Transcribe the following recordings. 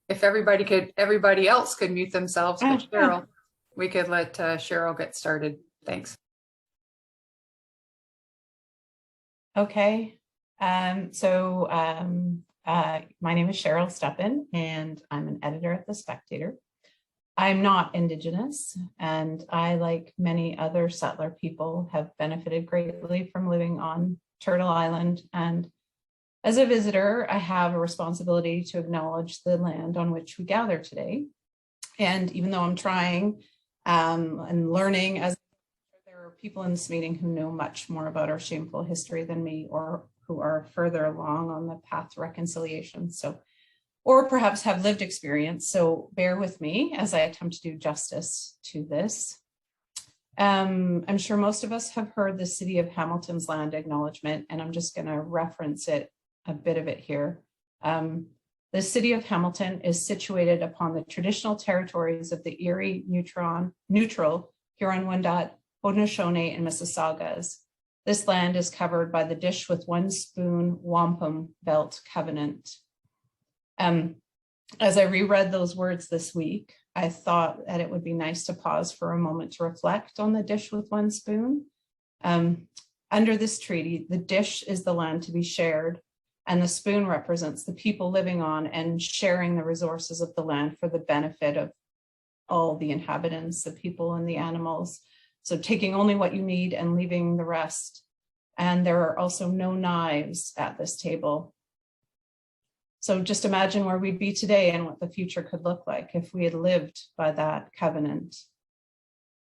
if everybody else could mute themselves, but Cheryl, we could let Cheryl get started. Thanks. Okay. My name is Cheryl Steppen, and I'm an editor at The Spectator. I'm not Indigenous, and I, like many other settler people, have benefited greatly from living on Turtle Island. And as a visitor, I have a responsibility to acknowledge the land on which we gather today. And even though I'm trying and learning, as there are people in this meeting who know much more about our shameful history than me, or who are further along on the path to reconciliation. Or perhaps have lived experience. So bear with me as I attempt to do justice to this. I'm sure most of us have heard the City of Hamilton's land acknowledgement, and I'm just going to reference it, a bit of it here. The City of Hamilton is situated upon the traditional territories of the Erie, Neutral, Huron-Wendat, Haudenosaunee, and Mississaugas. This land is covered by the Dish with One Spoon Wampum Belt Covenant. As I reread those words this week, I thought that it would be nice to pause for a moment to reflect on the Dish with One Spoon. Under this treaty, the dish is the land to be shared, and the spoon represents the people living on and sharing the resources of the land for the benefit of all the inhabitants, the people and the animals. So taking only what you need and leaving the rest. And there are also no knives at this table. So just imagine where we'd be today and what the future could look like if we had lived by that covenant.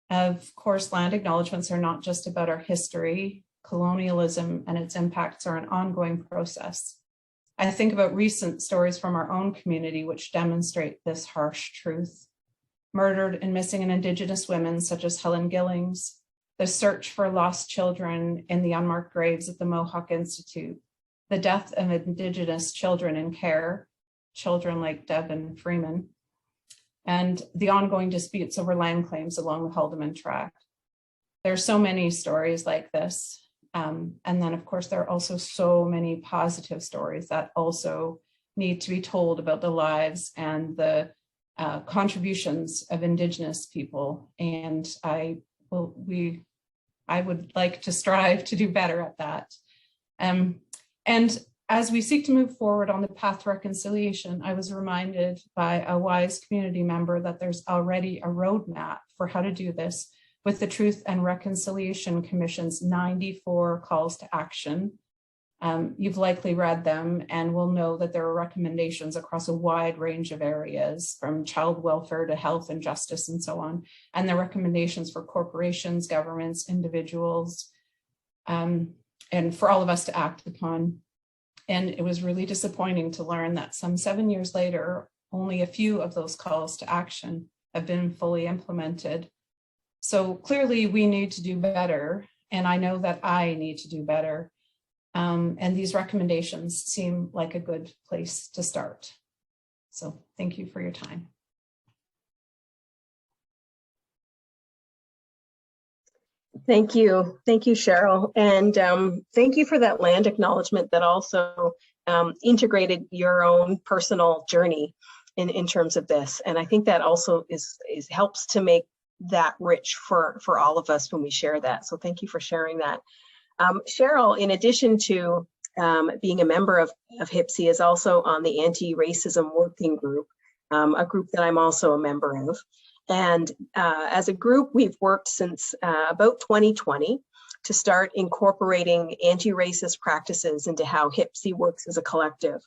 Of course, land acknowledgements are not just about our history. Colonialism and its impacts are an ongoing process. I think about recent stories from our own community which demonstrate this harsh truth. Murdered and missing Indigenous women such as Helen Gillings, the search for lost children in the unmarked graves at the Mohawk Institute, the death of Indigenous children in care, children like Devin Freeman, and the ongoing disputes over land claims along the Haldeman Tract. There are so many stories like this. And then, of course, there are also so many positive stories that also need to be told about the lives and the contributions of Indigenous people. And I would like to strive to do better at that. And as we seek to move forward on the path to reconciliation, I was reminded by a wise community member that there's already a roadmap for how to do this with the Truth and Reconciliation Commission's 94 calls to action. You've likely read them and will know that there are recommendations across a wide range of areas, from child welfare to health and justice and so on. And the recommendations for corporations, governments, individuals, and for all of us to act upon. And it was really disappointing to learn that some 7 years later, only a few of those calls to action have been fully implemented. So clearly we need to do better. And I know that I need to do better. And these recommendations seem like a good place to start. So thank you for your time. Thank you, Cheryl. And thank you for that land acknowledgement that also integrated your own personal journey in terms of this. And I think that also helps to make that rich for all of us when we share that. So thank you for sharing that. Cheryl, in addition to being a member of HIPC, is also on the Anti-Racism Working Group, a group that I'm also a member of. And as a group, we've worked since about 2020 to start incorporating anti-racist practices into how HIPC works as a collective.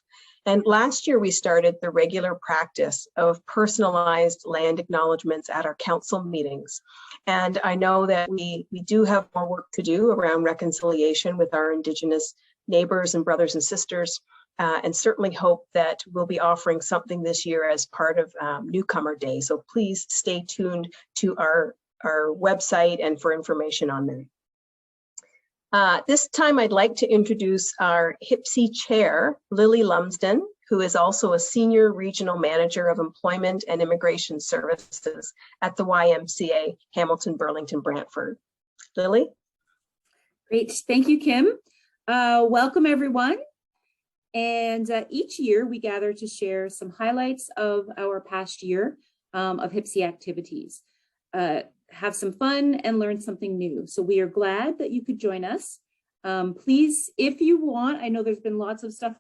And last year, we started the regular practice of personalized land acknowledgements at our council meetings. And I know that we do have more work to do around reconciliation with our Indigenous neighbors and brothers and sisters, and certainly hope that we'll be offering something this year as part of Newcomer Day. So please stay tuned to our website and for information on them. This time I'd like to introduce our HIPC chair, Lily Lumsden, who is also a senior regional manager of employment and immigration services at the YMCA Hamilton, Burlington, Brantford. Lily? Great, thank you, Kim. Welcome everyone. And each year we gather to share some highlights of our past year of HIPC activities, have some fun and learn something new. So we are glad that you could join us. Please, if you want, I know there's been lots of stuff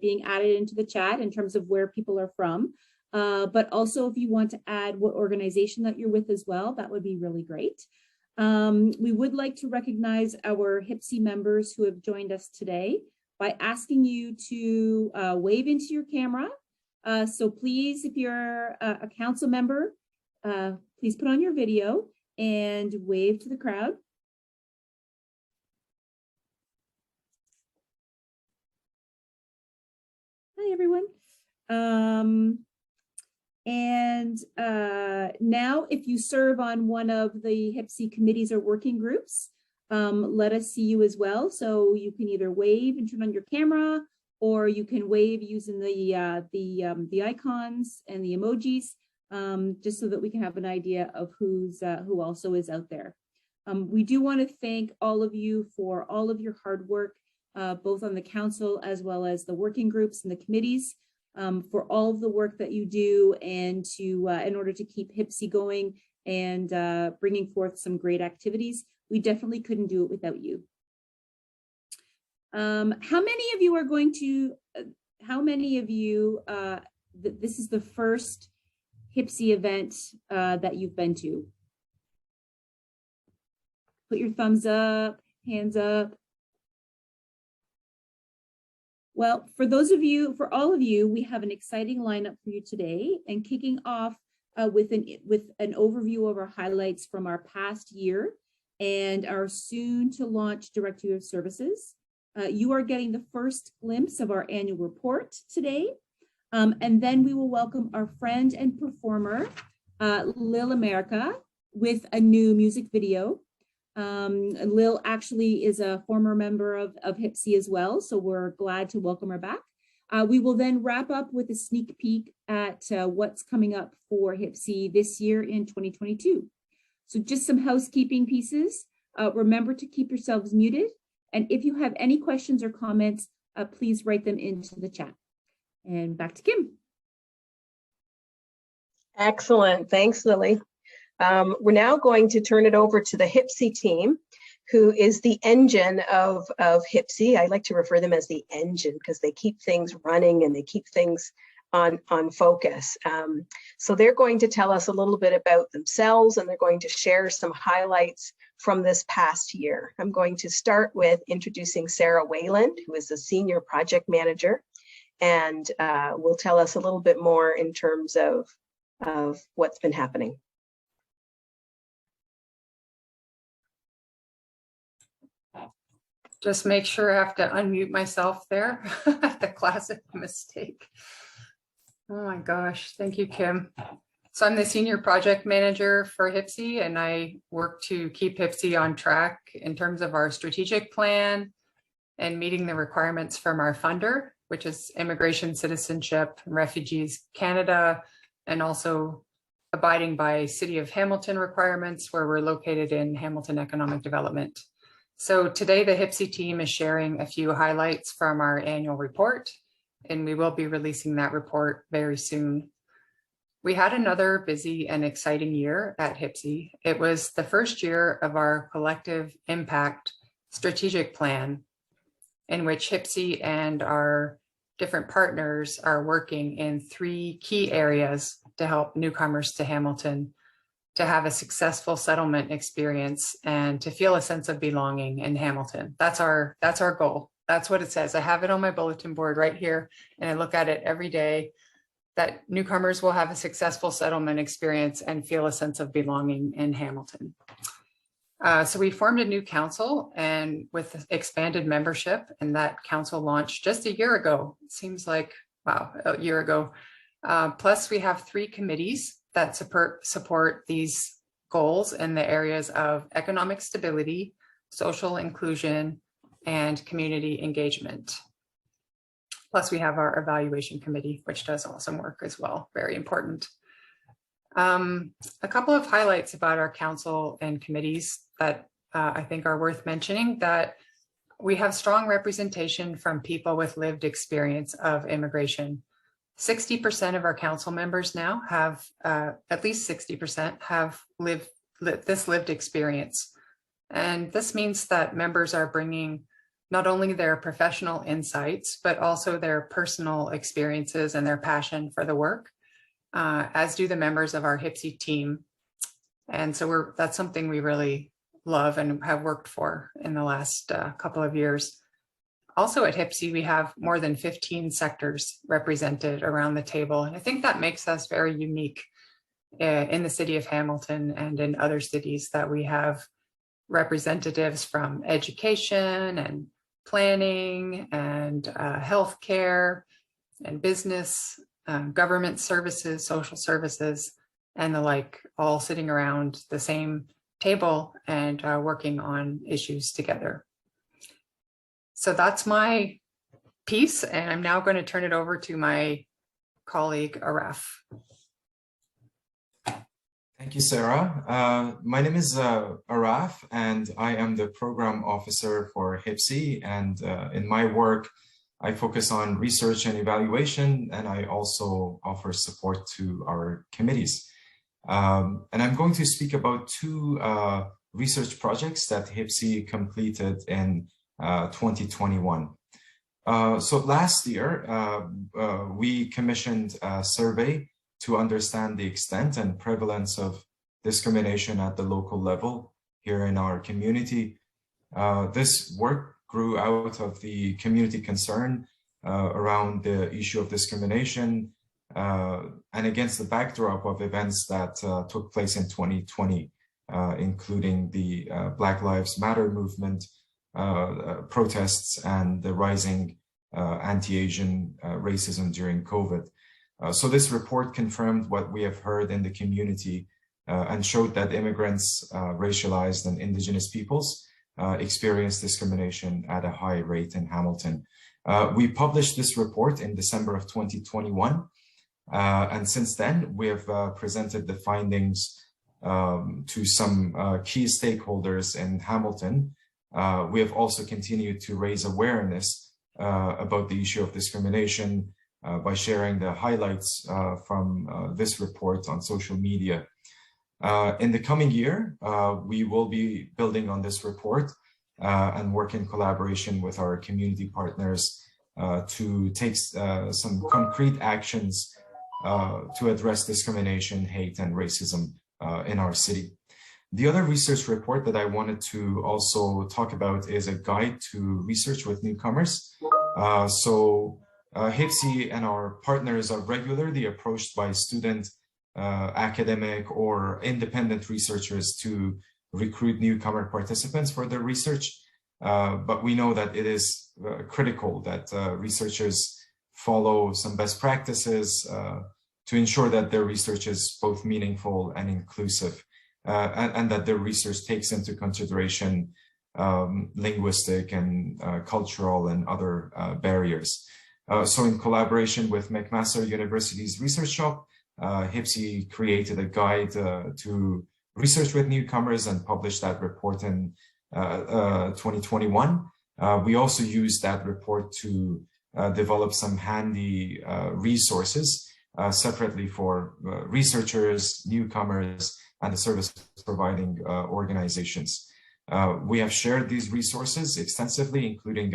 being added into the chat in terms of where people are from, but also if you want to add what organization that you're with as well, that would be really great. We would like to recognize our HIPC members who have joined us today by asking you to wave into your camera. So please, if you're a council member, please put on your video and wave to the crowd. Hi, everyone. Now, if you serve on one of the HIPC committees or working groups, let us see you as well. So you can either wave and turn on your camera, or you can wave using the icons and the emojis, just so that we can have an idea of who also is out there. We do want to thank all of you for all of your hard work, both on the council as well as the working groups and the committees, for all of the work that you do and in order to keep HIPC going and bringing forth some great activities. We definitely couldn't do it without you. How many of you are going to, this is the first HIPC event that you've been to? Put your thumbs up, hands up. Well, for all of you, we have an exciting lineup for you today, and kicking off with an overview of our highlights from our past year and our soon to launch directory of services. You are getting the first glimpse of our annual report today. And then we will welcome our friend and performer, Lil America, with a new music video. Lil actually is a former member of HIPC as well, so we're glad to welcome her back. We will then wrap up with a sneak peek at what's coming up for HIPC this year in 2022. So just some housekeeping pieces. Remember to keep yourselves muted. And if you have any questions or comments, please write them into the chat. And back to Kim. Excellent. Thanks, Lily. We're now going to turn it over to the HIPC team, who is the engine of HIPC. I like to refer them as the engine because they keep things running and they keep things on focus. So they're going to tell us a little bit about themselves, and they're going to share some highlights from this past year. I'm going to start with introducing Sarah Wayland, who is the Senior Project Manager, and will tell us a little bit more in terms of what's been happening. Just make sure I have to unmute myself there. The classic mistake. Oh my gosh, thank you, Kim. So I'm the Senior Project Manager for HIPC, and I work to keep HIPC on track in terms of our strategic plan and meeting the requirements from our funder, which is Immigration, Citizenship, and Refugees Canada, and also abiding by City of Hamilton requirements, where we're located in Hamilton Economic Development. So today the HIPC team is sharing a few highlights from our annual report, and we will be releasing that report very soon. We had another busy and exciting year at HIPC. It was the first year of our collective impact strategic plan, in which HIPC and our different partners are working in 3 key areas to help newcomers to Hamilton to have a successful settlement experience and to feel a sense of belonging in Hamilton. That's our goal. That's what it says. I have it on my bulletin board right here, and I look at it every day, that newcomers will have a successful settlement experience and feel a sense of belonging in Hamilton. So we formed a new council and with expanded membership, and that council launched just a year ago. It seems like, wow, a year ago. Plus we have 3 committees that support these goals in the areas of economic stability, social inclusion, and community engagement. Plus we have our evaluation committee, which does awesome work as well, very important. A couple of highlights about our council and committees that I think are worth mentioning, that we have strong representation from people with lived experience of immigration. 60% of our council members now have, at least 60% have this lived experience. And this means that members are bringing not only their professional insights, but also their personal experiences and their passion for the work, as do the members of our HIPC team. And so that's something we really love and have worked for in the last couple of years. Also at HIPC, we have more than 15 sectors represented around the table. And I think that makes us very unique in the city of Hamilton and in other cities, that we have representatives from education and planning and healthcare and business, government services, social services, and the like, all sitting around the same table and working on issues together. So that's my piece, and I'm now going to turn it over to my colleague, Araf. Thank you, Sarah. My name is Araf, and I am the program officer for HIPC. And in my work, I focus on research and evaluation, and I also offer support to our committees. And I'm going to speak about two research projects that HIPC completed in 2021. So last year, we commissioned a survey to understand the extent and prevalence of discrimination at the local level here in our community. This work grew out of the community concern around the issue of discrimination and against the backdrop of events that took place in 2020, including the Black Lives Matter movement, protests, and the rising anti-Asian racism during COVID. So this report confirmed what we have heard in the community and showed that immigrants, racialized and Indigenous peoples experience discrimination at a high rate in Hamilton. We published this report in December of 2021. And since then, we have presented the findings to some key stakeholders in Hamilton. We have also continued to raise awareness about the issue of discrimination by sharing the highlights from this report on social media. In the coming year, we will be building on this report and work in collaboration with our community partners to take some concrete actions to address discrimination, hate, and racism in our city. The other research report that I wanted to also talk about is a guide to research with newcomers. HIPC and our partners are regularly approached by student, academic, or independent researchers to recruit newcomer participants for their research. But we know that it is critical that researchers follow some best practices to ensure that their research is both meaningful and inclusive, and that their research takes into consideration linguistic and cultural and other barriers. So in collaboration with McMaster University's Research Shop, HIPC created a guide to research with newcomers and published that report in 2021. We also used that report to develop some handy resources separately for researchers, newcomers, and the service providing organizations. We have shared these resources extensively, including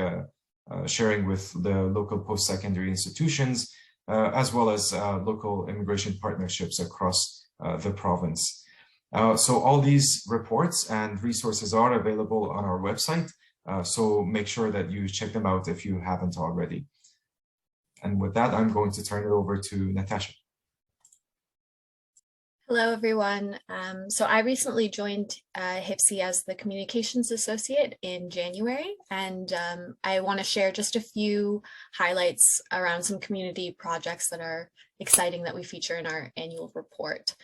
sharing with the local post-secondary institutions, as well as local immigration partnerships across the province. So all these reports and resources are available on our website, so make sure that you check them out if you haven't already. And with that, I'm going to turn it over to Natasha. Hello, everyone. So I recently joined HIPC as the Communications Associate in January, and I want to share just a few highlights around some community projects that are exciting that we feature in our annual report.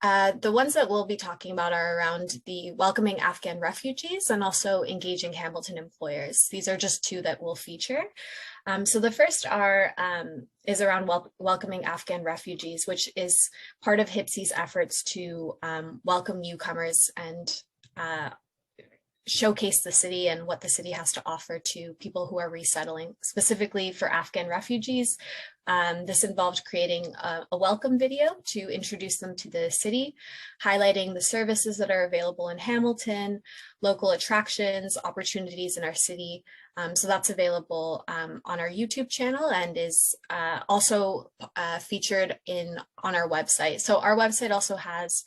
The ones that we'll be talking about are around the welcoming Afghan refugees and also engaging Hamilton employers. These are just two that we'll feature. So the first is around welcoming Afghan refugees, which is part of HIPC's efforts to welcome newcomers and showcase the city and what the city has to offer to people who are resettling, specifically for Afghan refugees. This involved creating a welcome video to introduce them to the city, highlighting the services that are available in Hamilton, local attractions, opportunities in our city. So that's available on our YouTube channel and is also featured on our website. So our website also has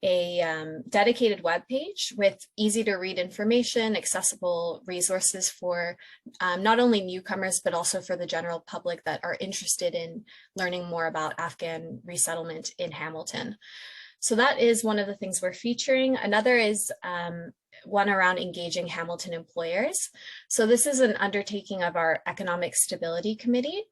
a dedicated web page with easy to read information, accessible resources for not only newcomers, but also for the general public that are interested in learning more about Afghan resettlement in Hamilton. So that is one of the things we're featuring. Another is one around engaging Hamilton employers. So this is an undertaking of our Economic Stability Committee.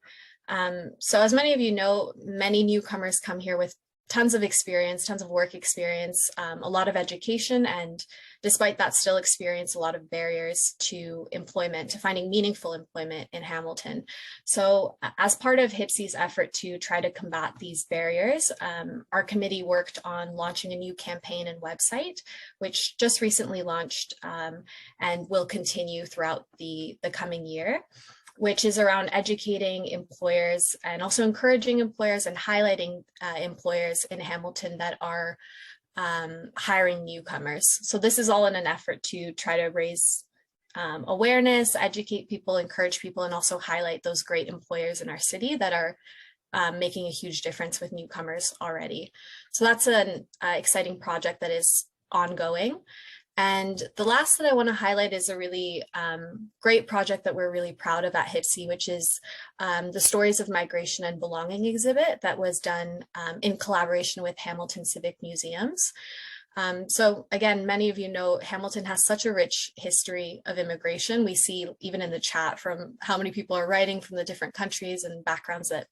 So as many of you know, many newcomers come here with tons of experience, tons of work experience, a lot of education, and despite that still experience a lot of barriers to employment, to finding meaningful employment in Hamilton. So as part of HIPC's effort to try to combat these barriers, our committee worked on launching a new campaign and website, which just recently launched and will continue throughout the coming year, which is around educating employers and also encouraging employers and highlighting employers in Hamilton that are hiring newcomers. So this is all in an effort to try to raise awareness, educate people, encourage people, and also highlight those great employers in our city that are making a huge difference with newcomers already. So that's an exciting project that is ongoing. And the last that I want to highlight is a really great project that we're really proud of at HIPC, which is the Stories of Migration and Belonging exhibit that was done in collaboration with Hamilton Civic Museums. So again, many of you know Hamilton has such a rich history of immigration. We see even in the chat from how many people are writing from the different countries and backgrounds that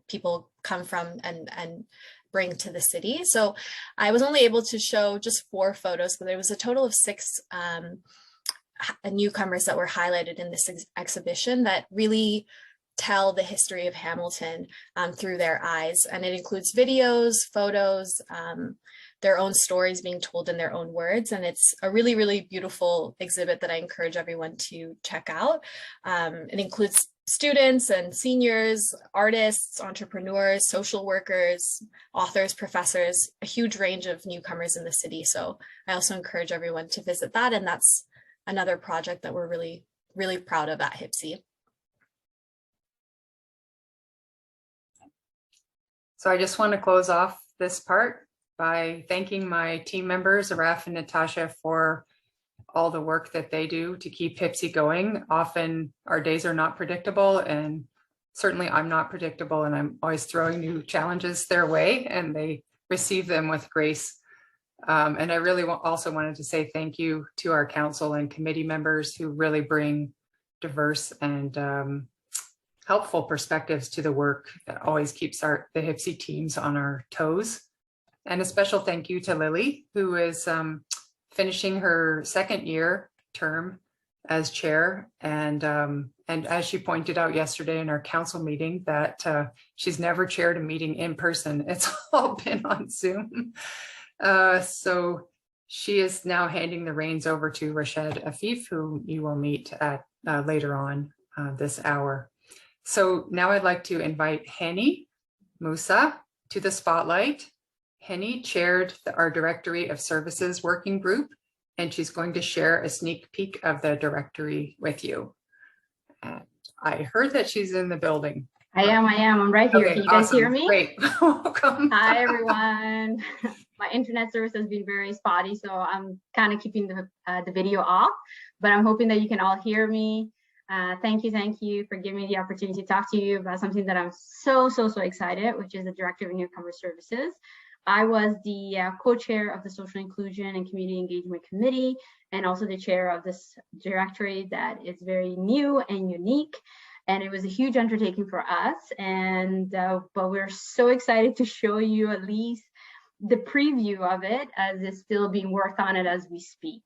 people come from and bring to the city. So I was only able to show just 4 photos, but there was a total of 6 newcomers that were highlighted in this exhibition that really tell the history of Hamilton through their eyes. And it includes videos, photos, their own stories being told in their own words. And it's a really, really beautiful exhibit that I encourage everyone to check out. It includes students and seniors, artists, entrepreneurs, social workers, authors, professors, a huge range of newcomers in the city. So I also encourage everyone to visit that. And that's another project that we're really, really proud of at HIPC. So I just want to close off this part by thanking my team members, Araf and Natasha, for all the work that they do to keep HIPC going. Often our days are not predictable, and certainly I'm not predictable, and I'm always throwing new challenges their way, and they receive them with grace. And I really also wanted to say thank you to our council and committee members who really bring diverse and helpful perspectives to the work that always keeps the HIPC teams on our toes. And a special thank you to Lily, who is finishing her 2nd year term as chair. And as she pointed out yesterday in our council meeting, that she's never chaired a meeting in person. It's all been on Zoom. So she is now handing the reins over to Rashad Afif, who you will meet at later on this hour. So now I'd like to invite Henny Musa to the spotlight. Henny chaired our Directory of Services Working Group, and she's going to share a sneak peek of the directory with you. And I heard that she's in the building. I am. I'm right here. Okay, Can you guys awesome. hear me? Great. Welcome. Hi, everyone. My internet service has been very spotty, so I'm kind of keeping the video off, but I'm hoping that you can all hear me. Thank you for giving me the opportunity to talk to you about something that I'm so excited, which is the Director of Newcomer Services. I was the co-chair of the Social Inclusion and Community Engagement Committee, and also the chair of this directory that is very new and unique. And it was a huge undertaking for us. And but we're so excited to show you at least the preview of it, as it's still being worked on it as we speak.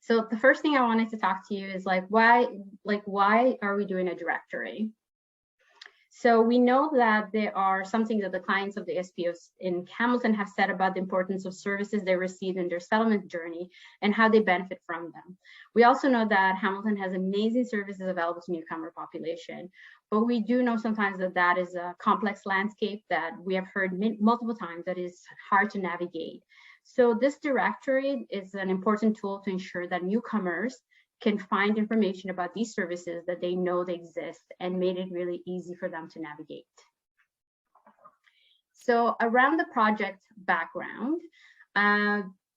So the first thing I wanted to talk to you is why are we doing a directory? So we know that there are some things that the clients of the SPOs in Hamilton have said about the importance of services they receive in their settlement journey and how they benefit from them. We also know that Hamilton has amazing services available to newcomer population, but we do know sometimes that that is a complex landscape that we have heard multiple times that is hard to navigate. So this directory is an important tool to ensure that newcomers can find information about these services that they know they exist and made it really easy for them to navigate. So around the project background,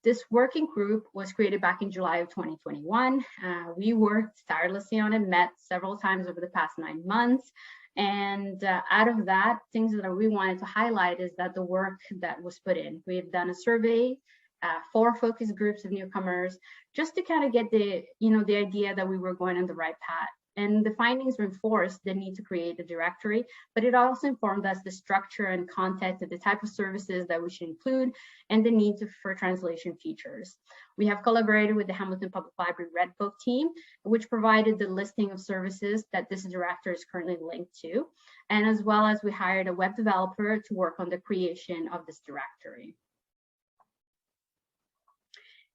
this working group was created back in July of 2021. We worked tirelessly on it, met several times over the past 9 months. And out of that, things that we wanted to highlight is that the work that was put in. We've done a survey, 4 focus groups of newcomers, just to kind of get the, the idea that we were going on the right path. And the findings reinforced the need to create a directory, but it also informed us the structure and content of the type of services that we should include and the need for translation features. We have collaborated with the Hamilton Public Library Red Book team, which provided the listing of services that this directory is currently linked to, and as well as we hired a web developer to work on the creation of this directory.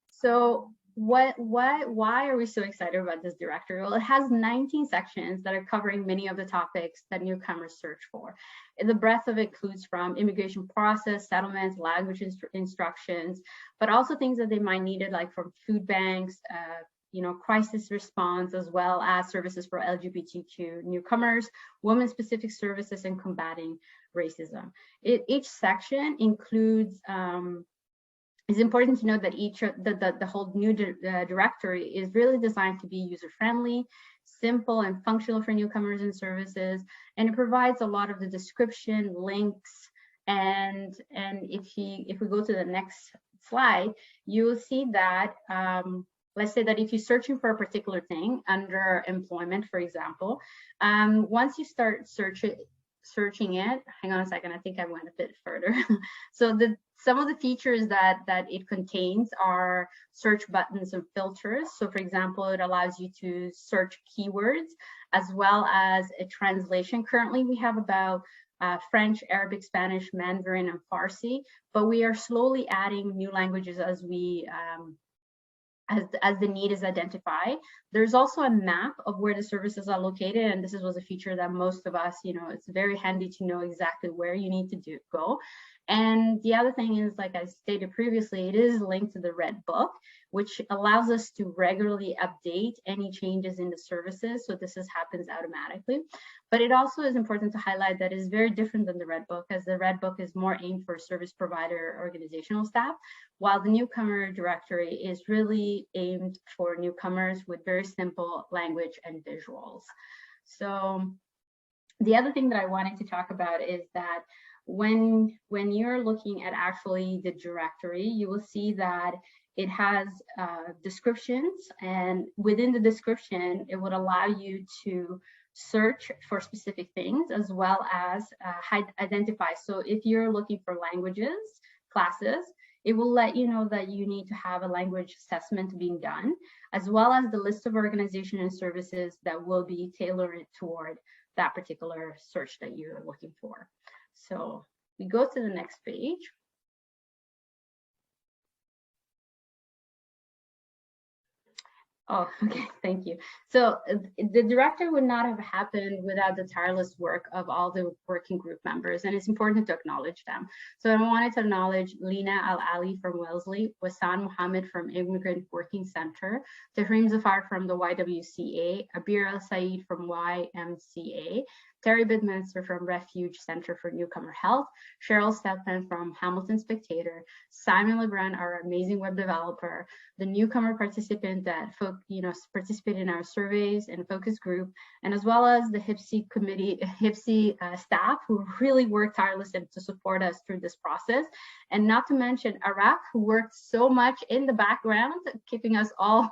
So why are we so excited about this directory? Well, it has 19 sections that are covering many of the topics that newcomers search for. The breadth of it includes from immigration process, settlements, language instructions, but also things that they might need, like from food banks, crisis response, as well as services for LGBTQ newcomers, women-specific services, and combating racism. Each section includes it's important to note that the whole new directory is really designed to be user-friendly, simple, and functional for newcomers and services, and it provides a lot of the description, links, and if we go to the next slide, you will see that let's say that if you're searching for a particular thing under employment, for example, once you start searching it, hang on a second, I think I went a bit further. So some of the features that it contains are search buttons and filters. So for example, it allows you to search keywords as well as a translation. Currently, we have about French, Arabic, Spanish, Mandarin, and Farsi, but we are slowly adding new languages as we as the need is identified. There's also a map of where the services are located, and this was a feature that most of us, it's very handy to know exactly where you need to go. And the other thing is, like I stated previously, it is linked to the Red Book, which allows us to regularly update any changes in the services. So this happens automatically. But it also is important to highlight that it's very different than the Red Book, as the Red Book is more aimed for service provider organizational staff, while the newcomer directory is really aimed for newcomers with very simple language and visuals. So the other thing that I wanted to talk about is that when you're looking at actually the directory, you will see that it has descriptions, and within the description, it would allow you to search for specific things as well as identify. So if you're looking for languages, classes, it will let you know that you need to have a language assessment being done, as well as the list of organizations and services that will be tailored toward that particular search that you're looking for. So we go to the next page. Oh, okay, thank you. So the directory would not have happened without the tireless work of all the working group members, and it's important to acknowledge them. So I wanted to acknowledge Lina Al-Ali from Wellesley, Wasan Mohammed from Immigrant Working Center, Tahrim Zafar from the YWCA, Abir Al-Said from YMCA, Terry Bidminster from Refuge Center for Newcomer Health, Cheryl Stephan from Hamilton Spectator, Simon Lebrun, our amazing web developer, the newcomer participant that participated in our surveys and focus group, and as well as the HIPC committee, HIPC staff who really worked tirelessly to support us through this process, and not to mention Araf, who worked so much in the background, keeping us all,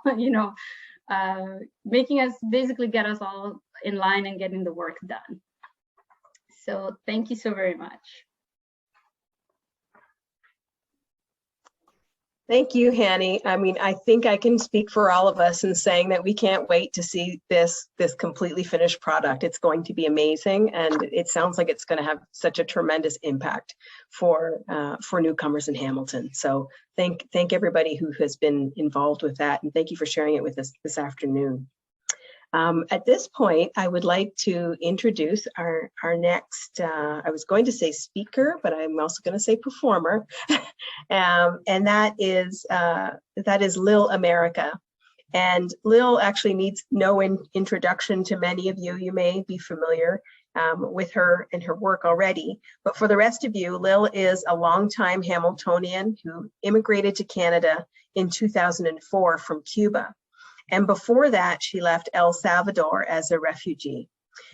making us basically get us all in line and getting the work done. So thank you so very much. Thank you, Hanny. I mean, I think I can speak for all of us in saying that we can't wait to see this completely finished product. It's going to be amazing, and it sounds like it's going to have such a tremendous impact for newcomers in Hamilton. So thank everybody who has been involved with that, and thank you for sharing it with us this afternoon. At this point, I would like to introduce our next, I was going to say speaker, but I'm also going to say performer, and that is Lil America. And Lil actually needs no introduction to many of you. You may be familiar with her and her work already, but for the rest of you, Lil is a longtime Hamiltonian who immigrated to Canada in 2004 from Cuba. And before that, she left El Salvador as a refugee.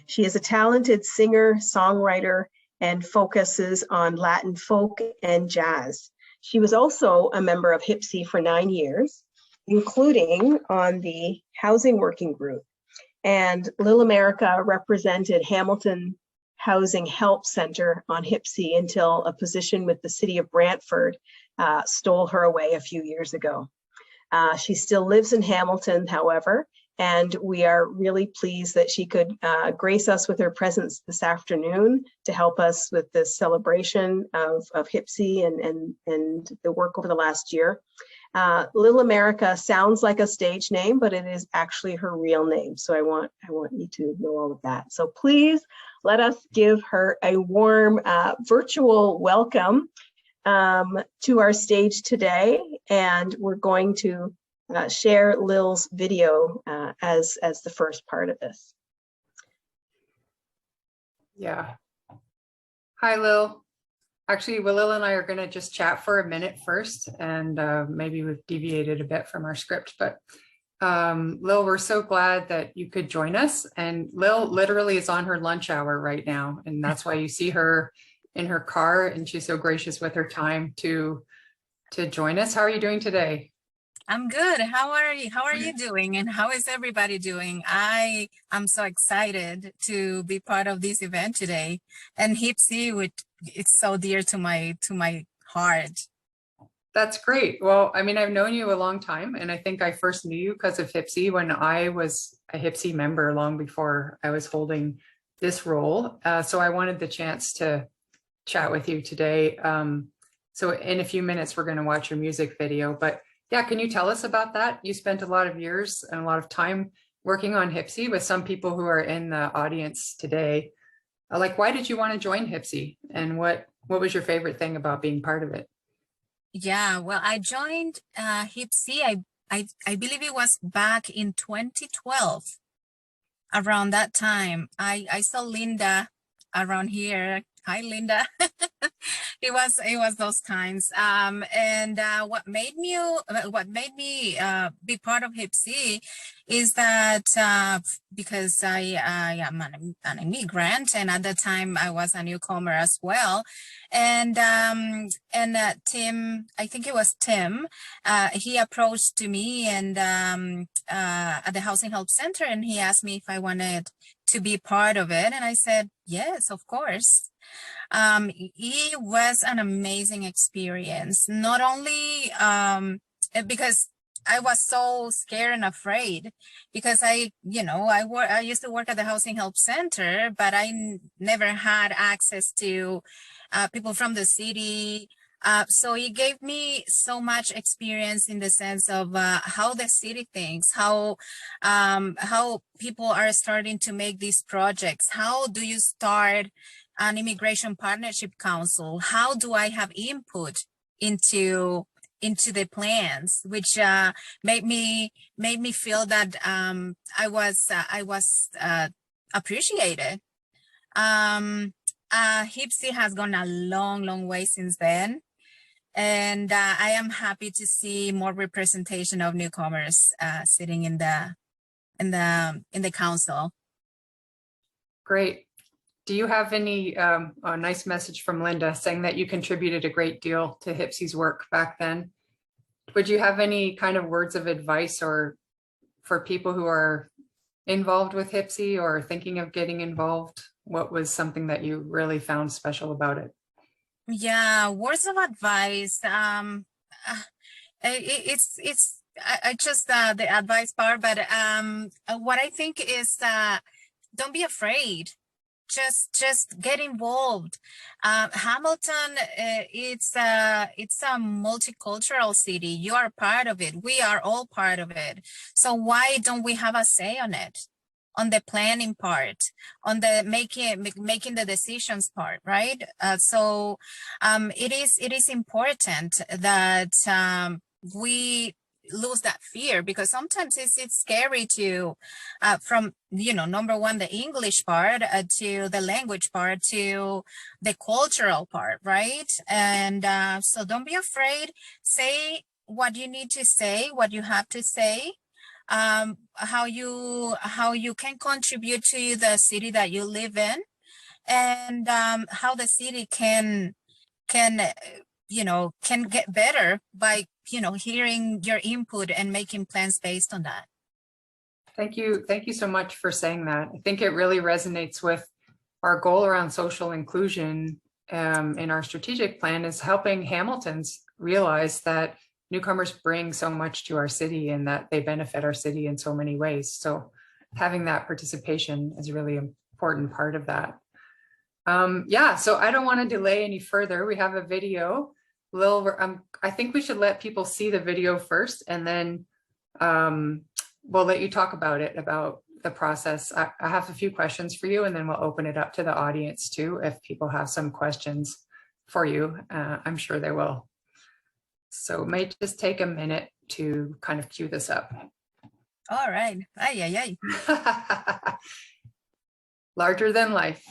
She is a talented singer, songwriter, and focuses on Latin folk and jazz. She was also a member of HIPC for 9 years, including on the Housing Working Group. And Lil America represented Hamilton Housing Help Center on HIPC until a position with the city of Brantford stole her away a few years ago. She still lives in Hamilton, however, and we are really pleased that she could grace us with her presence this afternoon to help us with this celebration of HIPC and the work over the last year. Lil America sounds like a stage name, but it is actually her real name. So I want you to know all of that. So please let us give her a warm virtual welcome to our stage today, and we're going to share Lil's video as the first part of this. Yeah. Hi, Lil. Actually, Lil and I are going to just chat for a minute first, and maybe we've deviated a bit from our script, but Lil, we're so glad that you could join us. And Lil literally is on her lunch hour right now, and that's why you see her in her car, and she's so gracious with her time to join us. How are you doing today? I'm good. How are you? How are you doing? And how is everybody doing? I am so excited to be part of this event today. And HIPC, which it's so dear to my heart. That's great. Well, I mean, I've known you a long time, and I think I first knew you because of HIPC when I was a HIPC member long before I was holding this role. So I wanted the chance to chat with you today. So in a few minutes, we're going to watch your music video, but yeah, can you tell us about that? You spent a lot of years and a lot of time working on HIPC with some people who are in the audience today. Like, why did you want to join HIPC, and what was your favorite thing about being part of it? Yeah, well, I joined HIPC. I believe it was back in 2012. Around that time, I saw Linda around here. Hi, Linda. It was those times. And what made me be part of HIPC is that because I am an immigrant, and at the time I was a newcomer as well. And Tim, I think it was Tim, he approached to me and at the Housing Help Center, and he asked me if I wanted to be part of it, and I said yes, of course. It was an amazing experience, not only because I was so scared and afraid, because I used to work at the Housing Help Center, but I never had access to people from the city. So it gave me so much experience in the sense of how the city thinks, how people are starting to make these projects. How do you start an immigration partnership council? How do I have input into the plans, which made me feel that I was appreciated. HIPC has gone a long way since then, and I am happy to see more representation of newcomers sitting in the council. Great. Do you have any a nice message from Linda saying that you contributed a great deal to HIPC's work back then? Would you have any kind of words of advice or for people who are involved with HIPC or thinking of getting involved? What was something that you really found special about it? Yeah, words of advice. I just the advice part, but what I think is don't be afraid. Just get involved. Hamilton, it's a multicultural city. You are part of it. We are all part of it. So why don't we have a say on it? On the planning part, on the making the decisions part, right? So it is important that we lose that fear, because sometimes it's scary to from number one, the English part, to the language part, to the cultural part, right? And so don't be afraid. Say what you need to say, what you have to say, how you can contribute to the city that you live in, and how the city can get better by hearing your input and making plans based on that. Thank you so much for saying that. I think it really resonates with our goal around social inclusion in our strategic plan, is helping Hamiltons realize that newcomers bring so much to our city and that they benefit our city in so many ways. So having that participation is a really important part of that. Yeah, so I don't want to delay any further. We have a video. I think we should let people see the video first, and then we'll let you talk about it, about the process. I have a few questions for you, and then we'll open it up to the audience too, if people have some questions for you. I'm sure they will. So it may just take a minute to kind of cue this up. All right. Ay, ay, ay. Larger than life.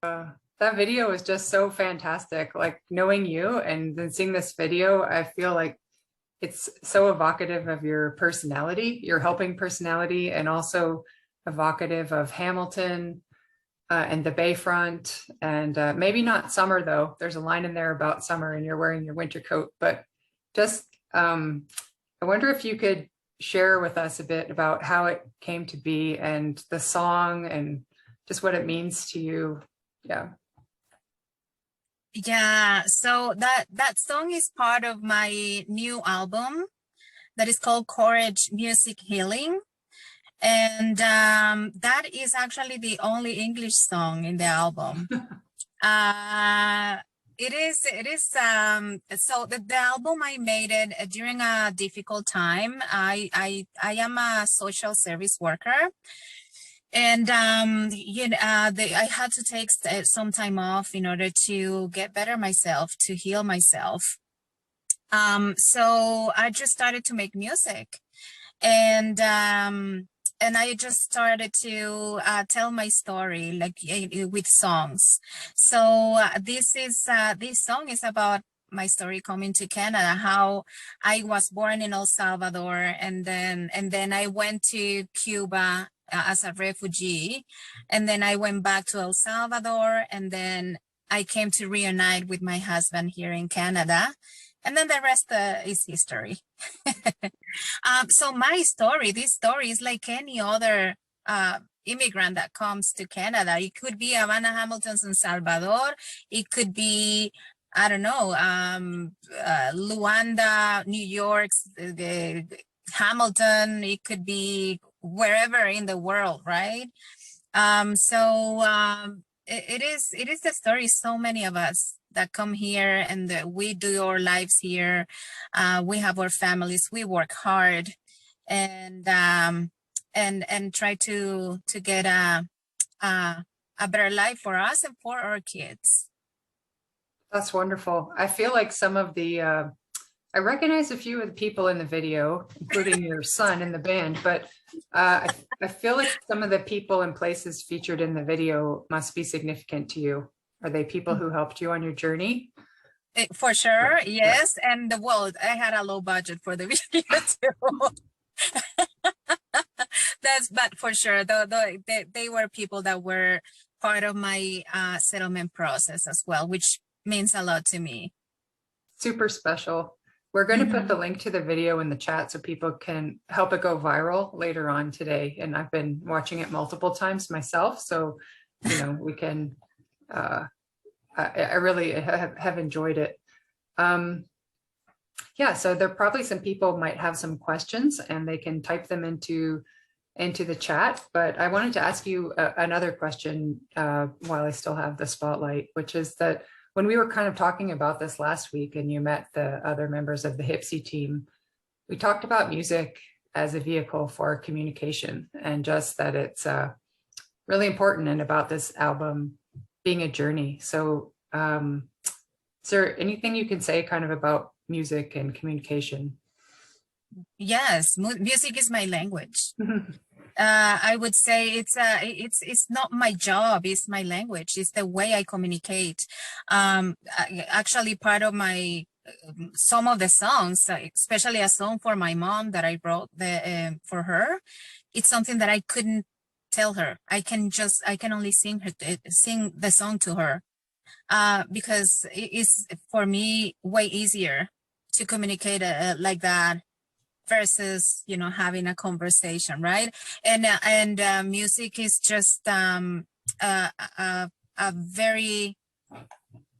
That video is just so fantastic. Like knowing you and then seeing this video, I feel like it's so evocative of your personality, your helping personality, and also evocative of Hamilton and the Bayfront. And maybe not summer, though. There's a line in there about summer and you're wearing your winter coat. But just, I wonder if you could share with us a bit about how it came to be and the song and just what it means to you. Yeah. Yeah, so that song is part of my new album that is called Courage Music Healing. And that is actually the only English song in the album. It is so the album, I made it during a difficult time. I am a social service worker. And I had to take some time off in order to get better myself, to heal myself. So I just started to make music, and I just started to tell my story like with songs. So this song is about my story coming to Canada, how I was born in El Salvador, and then I went to Cuba as a refugee, and then I went back to El Salvador, and then I came to reunite with my husband here in Canada, and then the rest is history. So my story, this story is like any other immigrant that comes to Canada. It could be Havana Hamilton's in Salvador. It could be, I don't know, Luanda, New York's, Hamilton. It could be wherever in the world, right? It is the story. So many of us that come here and we do our lives here. We have our families. We work hard, and try to get a better life for us and for our kids. That's wonderful. I feel like some of the, I recognize a few of the people in the video, including your son in the band, but I feel like some of the people and places featured in the video must be significant to you. Are they people who helped you on your journey? For sure, yes. And well, I had a low budget for the video too. But for sure, they were people that were part of my settlement process as well, which means a lot to me. Super special. We're going to put the link to the video in the chat so people can help it go viral later on today. And I've been watching it multiple times myself. So, we can, I really have enjoyed it. Yeah, so there probably some people might have some questions and they can type them into the chat. But I wanted to ask you another question while I still have the spotlight, which is that when we were kind of talking about this last week and you met the other members of the HIPC team, we talked about music as a vehicle for communication and just that it's really important and about this album being a journey. So is there anything you can say kind of about music and communication? Yes, music is my language. I would say it's not my job, it's my language, it's the way I communicate. Actually, part of my some of the songs, especially a song for my mom that I wrote for her, it's something that I couldn't tell her. I can only sing the song to her because it is for me way easier to communicate like that versus having a conversation, right? And music is just a very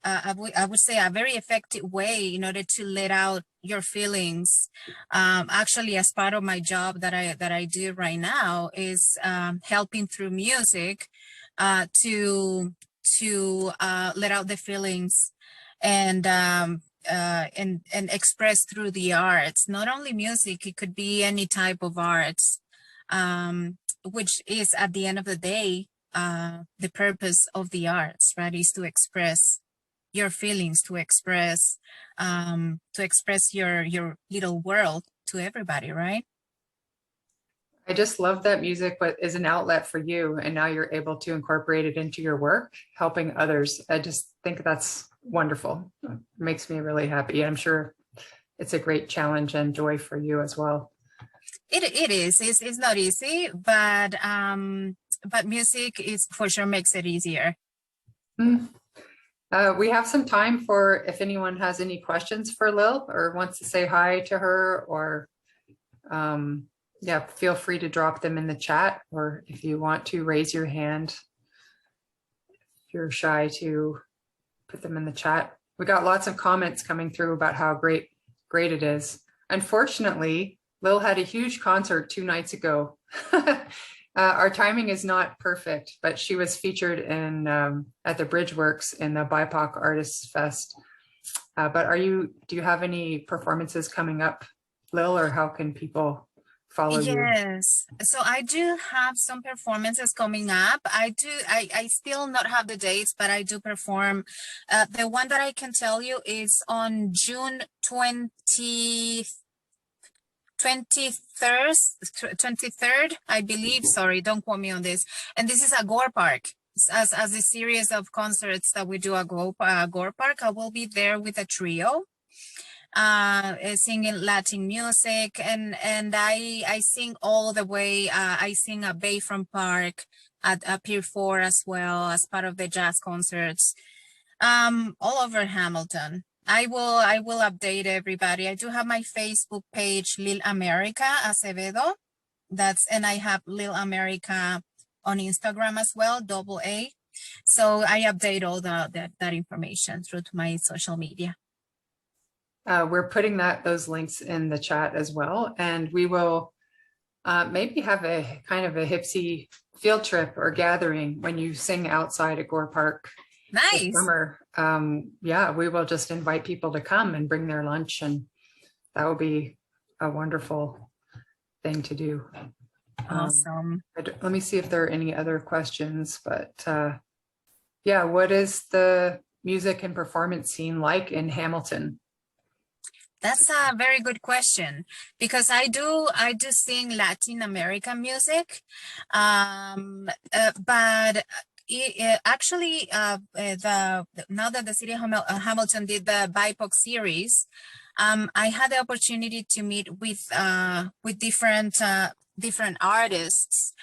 I would say a very effective way in order to let out your feelings. Actually, as part of my job that I do right now is helping through music to let out the feelings and express through the arts. Not only music, it could be any type of arts, which is at the end of the day, the purpose of the arts, right, is to express your feelings, to express your little world to everybody, right? I just love that music is an outlet for you, and now you're able to incorporate it into your work, helping others. I just think that's wonderful. It makes me really happy. I'm sure it's a great challenge and joy for you as well. It is. It's not easy, but music is for sure makes it easier. We have some time for if anyone has any questions for Lil or wants to say hi to her, or yeah, feel free to drop them in the chat, or if you want to raise your hand, if you're shy to put them in the chat. We got lots of comments coming through about how great it is. Unfortunately, Lil had a huge concert 2 nights ago. Our timing is not perfect, but she was featured in at the Bridgeworks in the BIPOC Artists Fest. But do you have any performances coming up, Lil, or how can people follow you? Yes, so I do have some performances coming up. I still not have the dates, but I do perform. The one that I can tell you is on June 23rd, I believe. Sorry, don't quote me on this. And this is a Gore Park. As a series of concerts that we do at Gore Park, I will be there with a trio, singing Latin music, and I sing all the way. I sing at Bayfront Park, at Pier 4 as well, as part of the jazz concerts, all over Hamilton. I will update everybody. I do have my Facebook page, Lil America Acevedo. And I have Lil America on Instagram as well, AA. So I update all that information through to my social media. We're putting those links in the chat as well, and we will maybe have a kind of a HIPC field trip or gathering when you sing outside at Gore Park. Nice. This summer. Yeah, we will just invite people to come and bring their lunch, and that will be a wonderful thing to do. Awesome. Let me see if there are any other questions, but yeah, what is the music and performance scene like in Hamilton? That's a very good question, because I do sing Latin American music, but actually, now that the city of Hamilton did the BIPOC series, I had the opportunity to meet with different artists,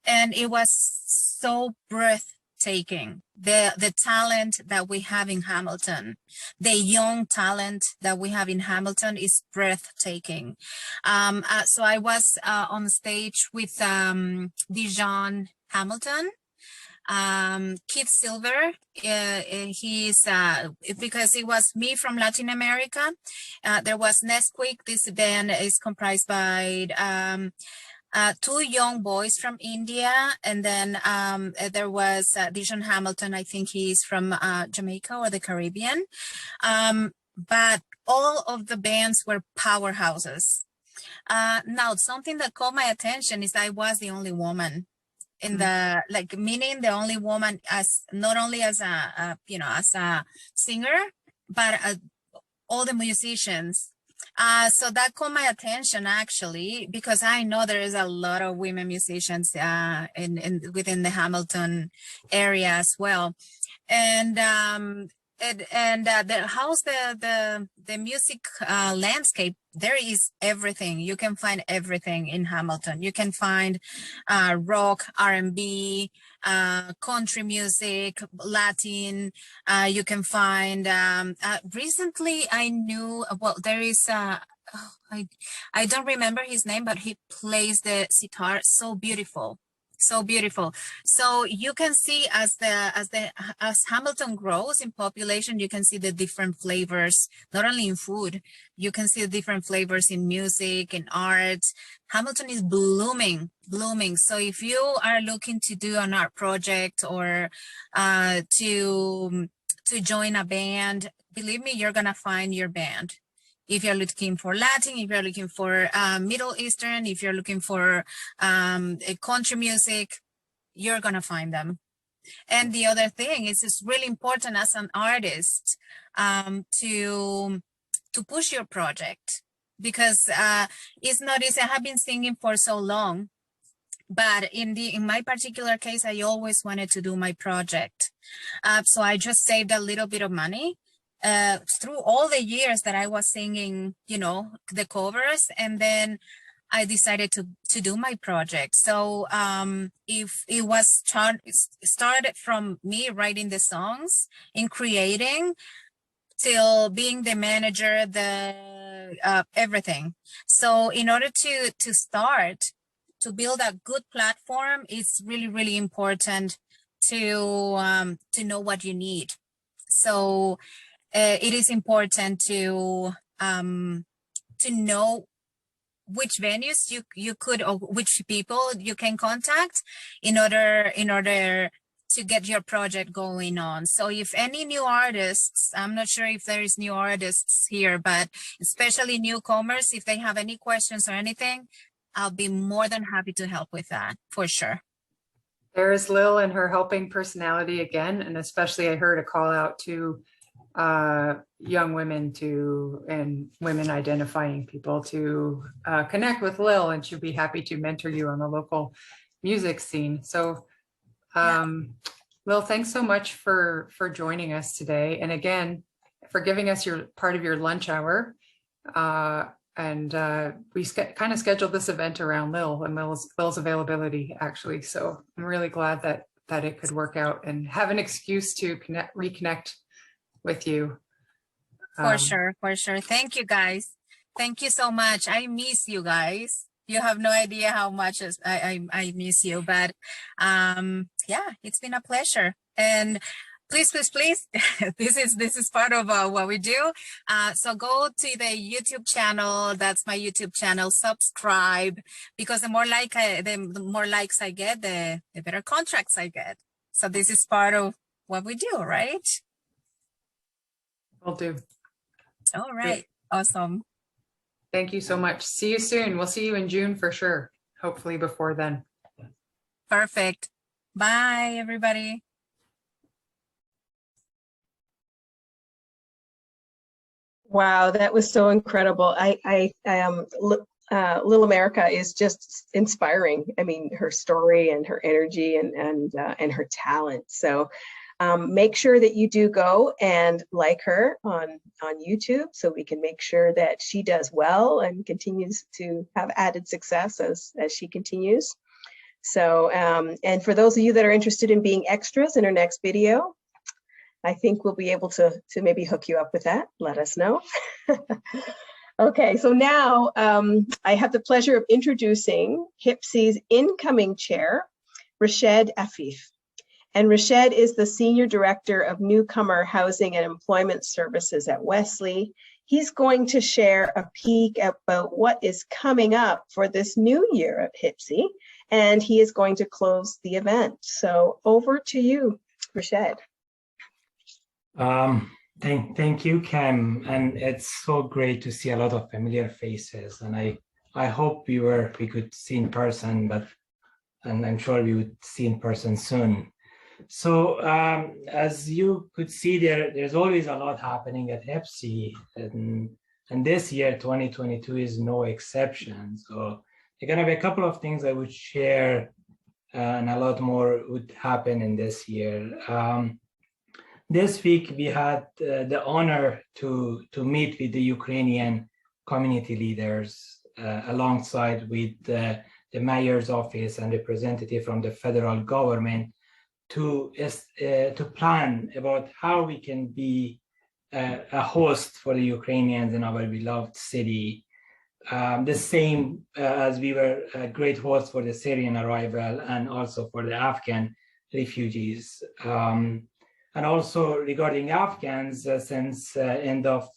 and it was so breathtaking. The talent that we have in Hamilton, the young talent that we have in Hamilton is breathtaking. So I was on stage with Dijon Hamilton, Keith Silver. He's because it was me from Latin America. There was Nesquik. This band is comprised by 2 young boys from India, and then there was Dijon Hamilton. I think he's from Jamaica or the Caribbean. But all of the bands were powerhouses. Now, something that caught my attention is I was the only woman in the, meaning the only woman, as not only as a singer, but all the musicians. So that caught my attention, actually, because I know there is a lot of women musicians within the Hamilton area as well. And how's the music landscape? There is everything. You can find everything in Hamilton. You can find rock, R&B, country music, Latin. You can find, recently I knew, well, there is, I don't remember his name, but he plays the sitar so beautiful. So beautiful. So you can see as Hamilton grows in population, you can see the different flavors, not only in food, you can see the different flavors in music, in art. Hamilton is blooming. So if you are looking to do an art project or to join a band, believe me, you're gonna find your band. If you're looking for Latin, if you're looking for Middle Eastern, if you're looking for country music, you're gonna find them. And the other thing is, it's really important as an artist to push your project, because it's not easy. I have been singing for so long, But in my particular case, I always wanted to do my project. So I just saved a little bit of money through all the years that I was singing, you know, the covers, and then I decided to do my project. So if it was started from me writing the songs and creating till being the manager, the everything. So in order to start, to build a good platform, it's really, really important to know what you need. So it is important to know which venues you could, or which people you can contact in order to get your project going on. So if any new artists, I'm not sure if there is new artists here, but especially newcomers, if they have any questions or anything, I'll be more than happy to help with that, for sure. There's Lil and her helping personality again, and especially I heard a call out to young women and women identifying people to connect with Lil, and she'll be happy to mentor you on the local music scene. So Lil, thanks so much for joining us today, and again for giving us your part of your lunch hour. And we kind of scheduled this event around Lil and Lil's availability, actually. So I'm really glad that it could work out and have an excuse to reconnect with you. For sure. Thank you, guys. Thank you so much. I miss you guys. You have no idea how much I miss you, but yeah, it's been a pleasure. And please, this is part of what we do. So go to the YouTube channel. That's my YouTube channel. Subscribe, because the more likes I get, the better contracts I get. So this is part of what we do, right? Will do. All right. Awesome. Thank you so much. See you soon. We'll see you in June for sure. Hopefully before then. Perfect. Bye, everybody. Wow, that was so incredible. Little America is just inspiring. I mean, her story and her energy and her talent. So make sure that you do go and like her on YouTube, so we can make sure that she does well and continues to have added success as she continues. So, and for those of you that are interested in being extras in her next video, I think we'll be able to maybe hook you up with that. Let us know. Okay, so now I have the pleasure of introducing HIPC's incoming chair, Rashid Afif. And Rashid is the Senior Director of Newcomer Housing and Employment Services at Wesley. He's going to share a peek about what is coming up for this new year at HIPC, and he is going to close the event. So over to you, Rashid. Thank you, Cam, and it's so great to see a lot of familiar faces. And I hope we could see in person, and I'm sure we would see in person soon. So as you could see, there's always a lot happening at HIPC, and this year 2022 is no exception. So there are going to be a couple of things I would share, and a lot more would happen in this year. This week we had the honor to meet with the Ukrainian community leaders alongside with the mayor's office and representative from the federal government to plan about how we can be a host for the Ukrainians in our beloved city. The same as we were a great host for the Syrian arrival and also for the Afghan refugees. And also regarding Afghans, since end of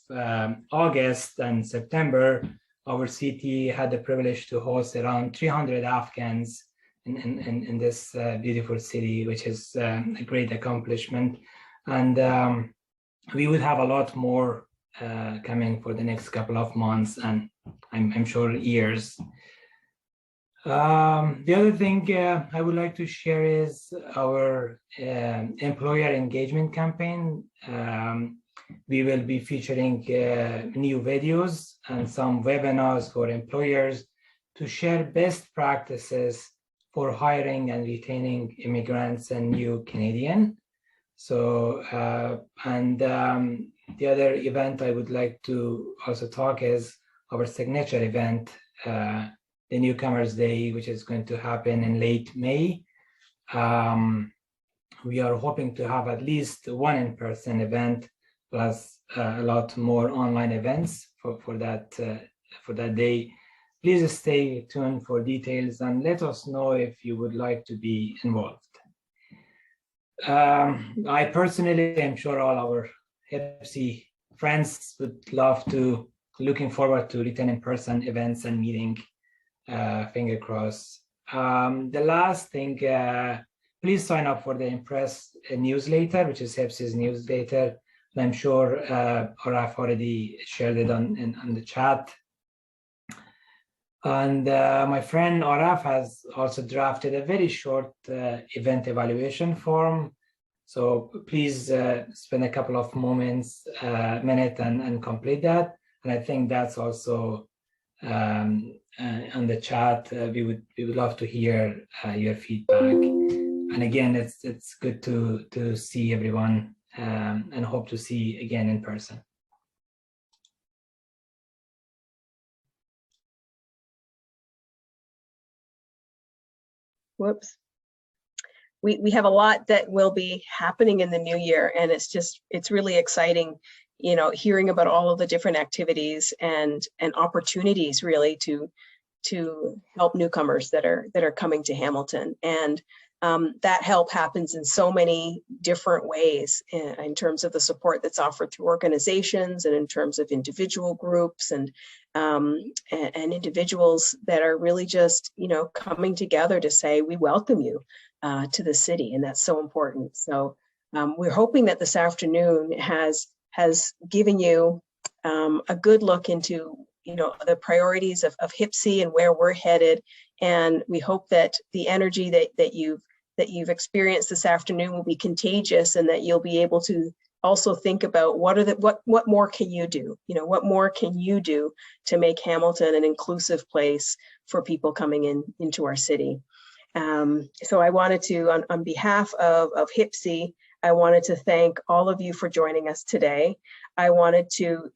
August and September, our city had the privilege to host around 300 Afghans in this beautiful city, which is a great accomplishment. And we would have a lot more coming for the next couple of months, and I'm sure years. The other thing I would like to share is our employer engagement campaign. We will be featuring new videos and some webinars for employers to share best practices for hiring and retaining immigrants and new Canadian. So, the other event I would like to also talk is our signature event, the Newcomers Day, which is going to happen in late May. We are hoping to have at least one in-person event, plus a lot more online events for that day. Please stay tuned for details and let us know if you would like to be involved. I personally am sure all our HIPC friends would love to, looking forward to return in-person events and meeting, finger crossed. The last thing, please sign up for the Impress newsletter, which is HIPC's newsletter. And I'm sure Araf already shared it on the chat. And my friend Araf has also drafted a very short event evaluation form. So please spend a couple of minutes and complete that. And I think that's also on the chat. We would love to hear your feedback. And again, it's good to see everyone and hope to see again in person. Whoops. We have a lot that will be happening in the new year, and it's really exciting, you know, hearing about all of the different activities and opportunities really to help newcomers that are coming to Hamilton. And that help happens in so many different ways in terms of the support that's offered through organizations and in terms of individual groups and individuals that are really just, you know, coming together to say, we welcome you to the city. And that's so important. So we're hoping that this afternoon has given you a good look into, you know, the priorities of HIPC and where we're headed. And we hope that the energy that you've experienced this afternoon will be contagious, and that you'll be able to also think about what more can you do? You know, what more can you do to make Hamilton an inclusive place for people coming into our city? So I wanted to, on behalf of HIPC, I wanted to thank all of you for joining us today. I wanted to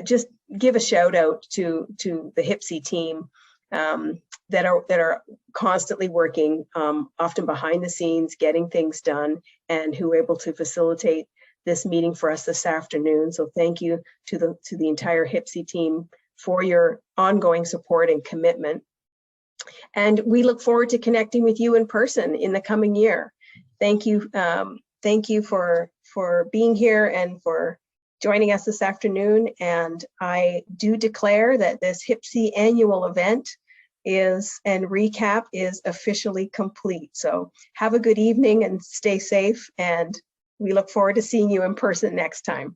just give a shout out to the HIPC team that are constantly working, often behind the scenes, getting things done, and who were able to facilitate this meeting for us this afternoon. So thank you to the entire HIPC team for your ongoing support and commitment. And we look forward to connecting with you in person in the coming year. Thank you for being here and for joining us this afternoon. And I do declare that this HIPC annual event and recap is officially complete. So have a good evening and stay safe. And we look forward to seeing you in person next time.